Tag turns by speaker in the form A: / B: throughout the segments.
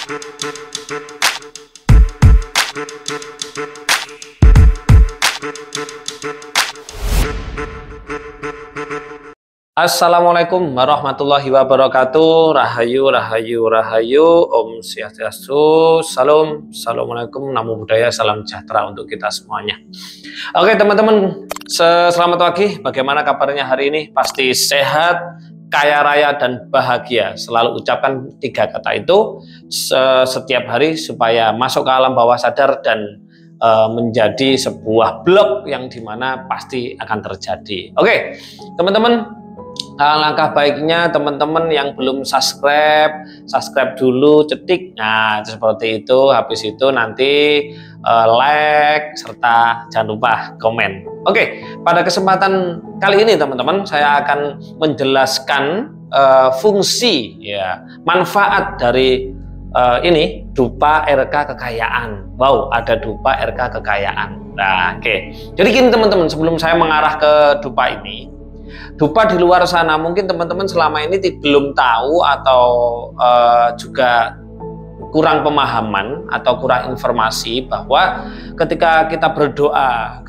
A: Assalamualaikum warahmatullahi wabarakatuh. Rahayu, rahayu, rahayu. Om Swastiastu. Salam, assalamualaikum, namo buddhaya, salam sejahtera untuk kita semuanya. Oke teman-teman, selamat pagi. Bagaimana kabarnya hari ini? Pasti sehat, kaya raya, dan bahagia. Selalu ucapkan 3 kata itu setiap hari supaya masuk ke alam bawah sadar dan menjadi sebuah blok yang dimana pasti akan terjadi. Oke teman-teman, langkah baiknya teman-teman yang belum subscribe dulu, cetik. Nah seperti itu. Habis itu nanti like serta jangan lupa komen. Oke, pada kesempatan kali ini teman-teman saya akan menjelaskan fungsi ya, manfaat dari ini dupa RK kekayaan. Wow, ada dupa RK kekayaan. Nah, oke. Jadi gini teman-teman, sebelum saya mengarah ke dupa ini, dupa di luar sana mungkin teman-teman selama ini belum tahu atau juga kurang pemahaman atau kurang informasi bahwa ketika kita berdoa,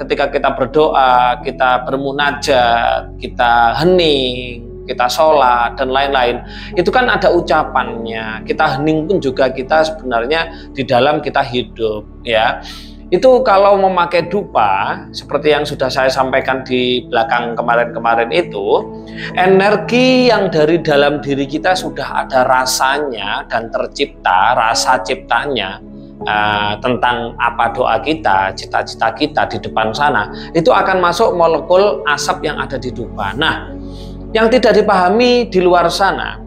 A: kita bermunajat, kita hening, kita sholat dan lain-lain, itu kan ada ucapannya. Kita hening pun juga kita sebenarnya di dalam kita hidup ya. Itu kalau memakai dupa seperti yang sudah saya sampaikan di belakang kemarin-kemarin itu, energi yang dari dalam diri kita sudah ada rasanya dan tercipta rasa ciptanya tentang apa doa kita, cita-cita kita di depan sana, itu akan masuk molekul asap yang ada di dupa. Nah, yang tidak dipahami di luar sana,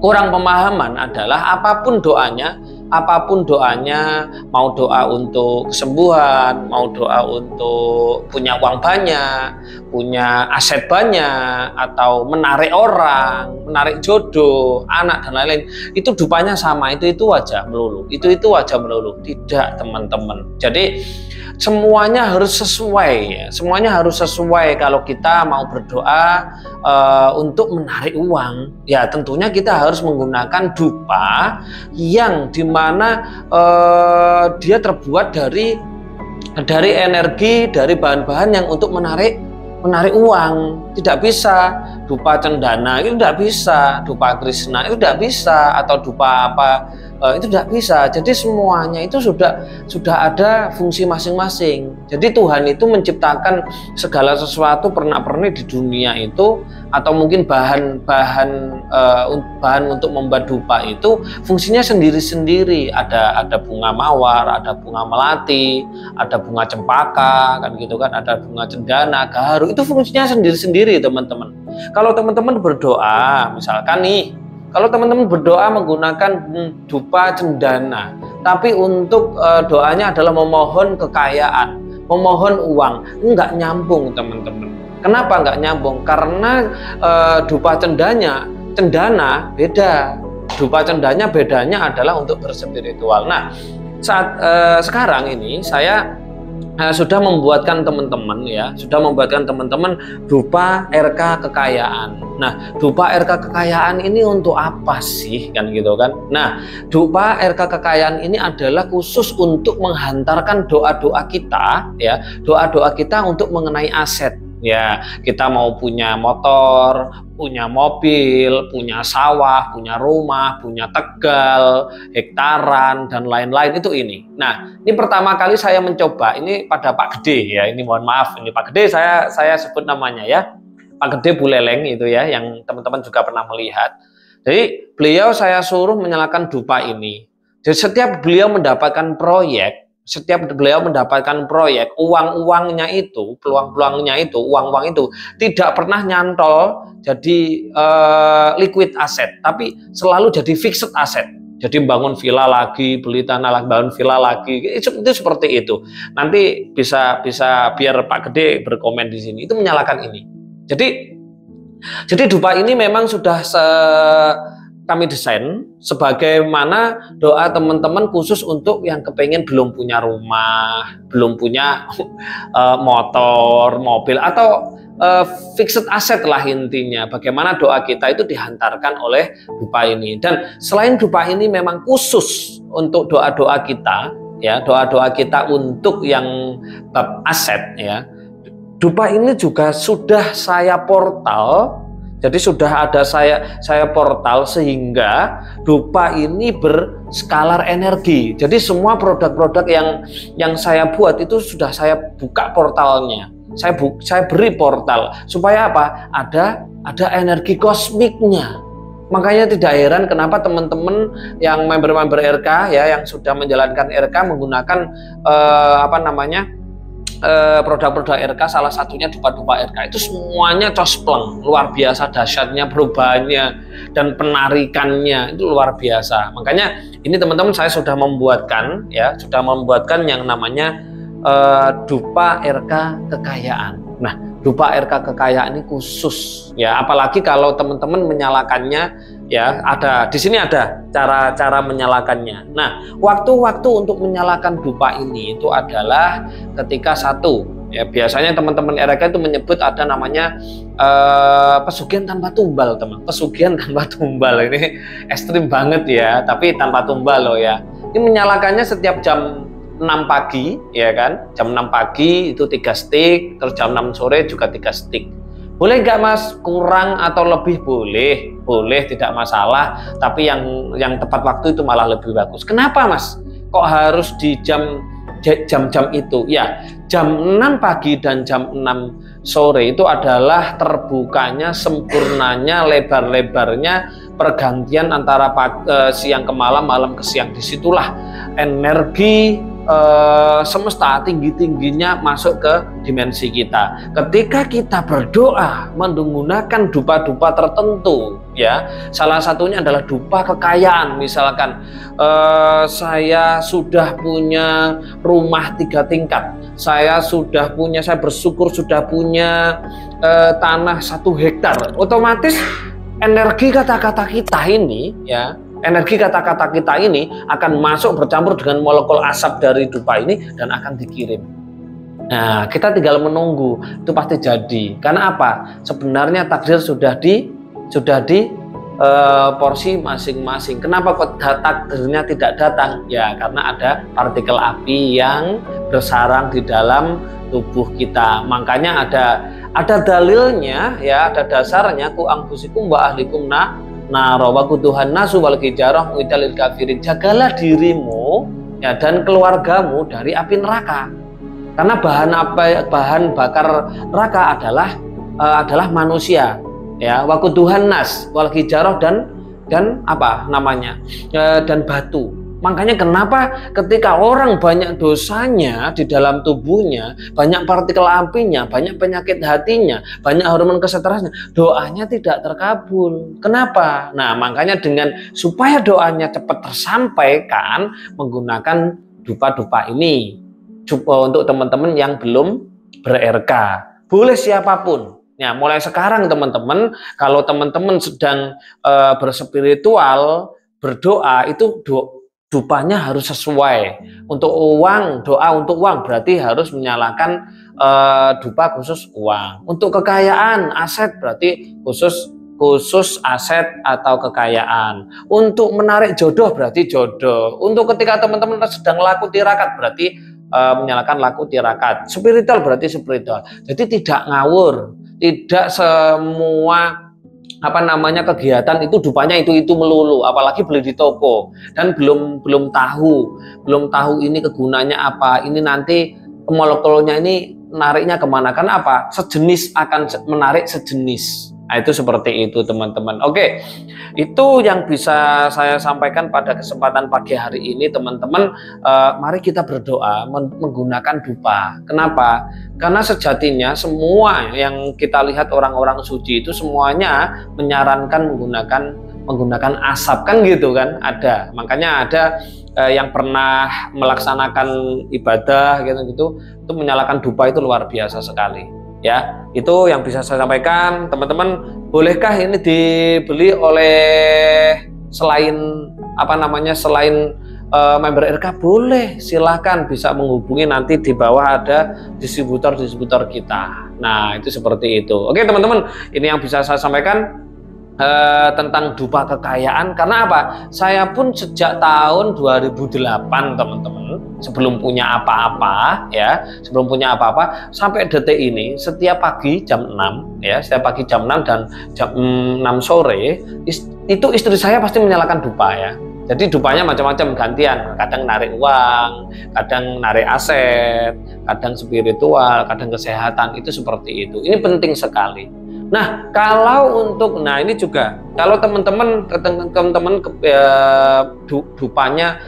A: kurang pemahaman adalah apapun doanya, mau doa untuk kesembuhan, mau doa untuk punya uang banyak, punya aset banyak, atau menarik orang, menarik jodoh, anak dan lain-lain, itu dupanya sama, itu wajah melulu, itu wajah melulu. Tidak teman-teman. Jadi semuanya harus sesuai ya. Semuanya harus sesuai. Kalau kita mau berdoa untuk menarik uang, ya tentunya kita harus menggunakan dupa yang dimana dia terbuat dari energi, dari bahan-bahan yang untuk menarik uang. Tidak bisa dupa cendana, itu tidak bisa, dupa Krishna itu tidak bisa, atau dupa apa itu tidak bisa. Jadi semuanya itu sudah ada fungsi masing-masing. Jadi Tuhan itu menciptakan segala sesuatu pernak-pernik di dunia itu, atau mungkin bahan untuk membuat dupa itu fungsinya sendiri-sendiri. Ada bunga mawar, ada bunga melati, ada bunga cempaka, kan gitu kan, ada bunga cendana, gaharu, itu fungsinya sendiri-sendiri teman-teman. Kalau teman-teman berdoa, misalkan nih, kalau teman-teman berdoa menggunakan dupa cendana, tapi untuk doanya adalah memohon kekayaan, memohon uang, nggak nyambung teman-teman. Kenapa nggak nyambung? Karena dupa cendana beda. Dupa cendana bedanya adalah untuk berspiritual. Nah, saat sekarang ini saya sudah membuatkan teman-teman dupa RK kekayaan. Nah, dupa RK kekayaan ini untuk apa sih, kan gitu kan? Nah, dupa RK kekayaan ini adalah khusus untuk menghantarkan doa-doa kita ya, doa-doa kita untuk mengenai aset. Ya, kita mau punya motor, punya mobil, punya sawah, punya rumah, punya tegal, hektaran, dan lain-lain, itu ini. Nah, ini pertama kali saya mencoba, ini pada Pak Gede ya, ini mohon maaf, ini Pak Gede saya sebut namanya ya, Pak Gede Buleleng itu ya, yang teman-teman juga pernah melihat. Jadi beliau saya suruh menyalakan dupa ini. Jadi setiap beliau mendapatkan proyek, uang-uangnya itu, peluang-peluangnya itu, uang-uang itu tidak pernah nyantol jadi liquid aset, tapi selalu jadi fixed aset. Jadi bangun villa lagi, beli tanah lagi, bangun villa lagi, itu seperti itu. Nanti bisa biar Pak Gede berkomen di sini. Itu menyalakan ini. Jadi dupa ini memang sudah kami desain sebagaimana doa teman-teman khusus untuk yang kepengen belum punya rumah, belum punya motor, mobil, atau fixed asset lah intinya. Bagaimana doa kita itu dihantarkan oleh dupa ini. Dan selain dupa ini memang khusus untuk doa-doa kita, ya, doa-doa kita untuk yang bab aset, ya. Dupa ini juga sudah saya portal. Jadi sudah ada saya portal sehingga dupa ini berskalar energi. Jadi semua produk-produk yang saya buat itu sudah saya buka portalnya. Saya beri portal supaya apa? Ada energi kosmiknya. Makanya tidak heran kenapa teman-teman yang member-member RK, ya, yang sudah menjalankan RK menggunakan produk-produk RK, salah satunya dupa-dupa RK itu semuanya cospleng, luar biasa dahsyatnya perubahannya dan penarikannya itu luar biasa. Makanya ini teman-teman saya sudah membuatkan yang namanya dupa RK kekayaan. Nah, dupa RK kekayaan ini khusus, ya, apalagi kalau teman-teman menyalakannya, ya, ada di sini ada cara menyalakannya. Nah, waktu-waktu untuk menyalakan dupa ini itu adalah ketika satu, ya, biasanya teman-teman RK itu menyebut ada namanya pesugihan tanpa tumbal, teman. Pesugihan tanpa tumbal ini ekstrim banget, ya, tapi tanpa tumbal loh, ya. Ini menyalakannya setiap jam 6 pagi, ya kan, jam 6 pagi itu 3 stick, terus jam 6 sore juga 3 stick. Boleh nggak Mas kurang atau lebih? Boleh, tidak masalah, tapi yang tepat waktu itu malah lebih bagus. Kenapa Mas kok harus di jam-jam itu? Ya, jam 6 pagi dan jam 6 sore itu adalah terbukanya, sempurnanya, lebar-lebarnya pergantian antara siang ke malam, malam ke siang. Disitulah energi semesta tinggi-tingginya masuk ke dimensi kita. Ketika kita berdoa menggunakan dupa-dupa tertentu, ya, salah satunya adalah dupa kekayaan. Misalkan saya sudah punya rumah 3 tingkat, saya bersyukur sudah punya tanah 1 hektar, otomatis energi kata-kata kita ini, ya, energi kata-kata kita ini akan masuk bercampur dengan molekul asap dari dupa ini dan akan dikirim. Nah, kita tinggal menunggu, itu pasti jadi. Karena apa? Sebenarnya takdir sudah di porsi masing-masing. Kenapa kok takdirnya tidak datang? Ya, karena ada partikel api yang bersarang di dalam tubuh kita. Makanya ada dalilnya, ya, ada dasarnya, ku angfusikum wa ahlikum Tuhan nasu wal hijarah mu'idalil kafirin. Jagalah dirimu, ya, dan keluargamu dari api neraka. Karena bahan bakar neraka adalah manusia, ya, waquduhan nas wal hijarah dan apa namanya? Dan batu. Makanya kenapa ketika orang banyak dosanya di dalam tubuhnya, banyak partikel apinya, banyak penyakit hatinya, banyak hormon kesetresnya, doanya tidak terkabul. Kenapa? Nah, makanya supaya doanya cepat tersampaikan, menggunakan dupa-dupa ini. Untuk teman-teman yang belum ber-RK, boleh siapapun. Ya, mulai sekarang teman-teman, kalau teman-teman sedang berspiritual, berdoa, itu dupanya harus sesuai. Untuk uang, doa untuk uang berarti harus menyalakan dupa khusus uang. Untuk kekayaan, aset berarti khusus aset atau kekayaan. Untuk menarik jodoh berarti jodoh. Untuk ketika teman-teman sedang laku tirakat berarti menyalakan laku tirakat. Spiritual berarti spiritual. Jadi tidak ngawur, tidak semua kegiatan itu dupanya itu melulu, apalagi beli di toko dan belum tahu ini kegunaannya apa, ini nanti molekulnya ini nariknya kemana, kan apa, sejenis akan menarik sejenis. Nah, itu seperti itu teman-teman. Oke, itu yang bisa saya sampaikan pada kesempatan pagi hari ini teman-teman. Mari kita berdoa menggunakan dupa. Kenapa? Karena sejatinya semua yang kita lihat orang-orang suci itu semuanya menyarankan menggunakan asap, kan gitu kan, ada. Makanya ada yang pernah melaksanakan ibadah gitu itu menyalakan dupa itu luar biasa sekali. Ya, itu yang bisa saya sampaikan. Teman-teman, bolehkah ini dibeli oleh selain member RK boleh, silahkan bisa menghubungi, nanti di bawah ada distributor kita. Nah, itu seperti itu. Oke teman-teman, ini yang bisa saya sampaikan tentang dupa kekayaan. Karena apa? Saya pun sejak tahun 2008 teman-teman, sebelum punya apa-apa ya, sampai detik ini setiap pagi jam 6 ya, setiap pagi jam 6 dan jam 6 sore itu istri saya pasti menyalakan dupa ya. Jadi dupanya macam-macam, gantian, kadang narik uang, kadang narik aset, kadang spiritual, kadang kesehatan, itu seperti itu. Ini penting sekali. Nah, kalau untuk, nah ini juga, kalau teman-teman dupanya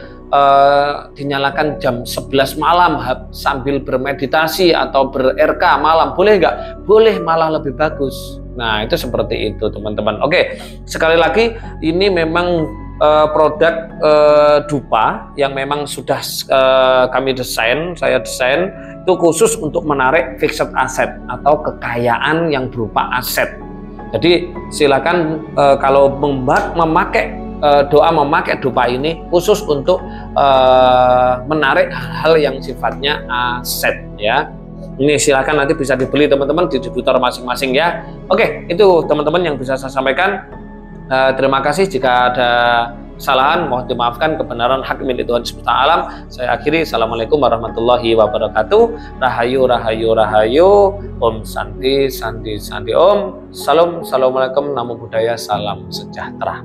A: dinyalakan jam 11 malam sambil bermeditasi atau ber-RK malam, boleh nggak? Boleh, malah lebih bagus. Nah, itu seperti itu teman-teman. Oke, sekali lagi, ini memang produk dupa yang memang sudah saya desain itu khusus untuk menarik fixed asset atau kekayaan yang berupa aset. Jadi silakan kalau memakai memakai dupa ini khusus untuk menarik hal yang sifatnya aset ya. Ini silakan nanti bisa dibeli teman-teman di distributor masing-masing ya. Oke, itu teman-teman yang bisa saya sampaikan. Terima kasih, jika ada kesalahan mohon dimaafkan, kebenaran hak milik Tuhan semesta alam. Saya akhiri, assalamualaikum warahmatullahi wabarakatuh. Rahayu rahayu rahayu, Om Santi Santi Santi Om. Salam, assalamualaikum, namo buddhaya, salam sejahtera.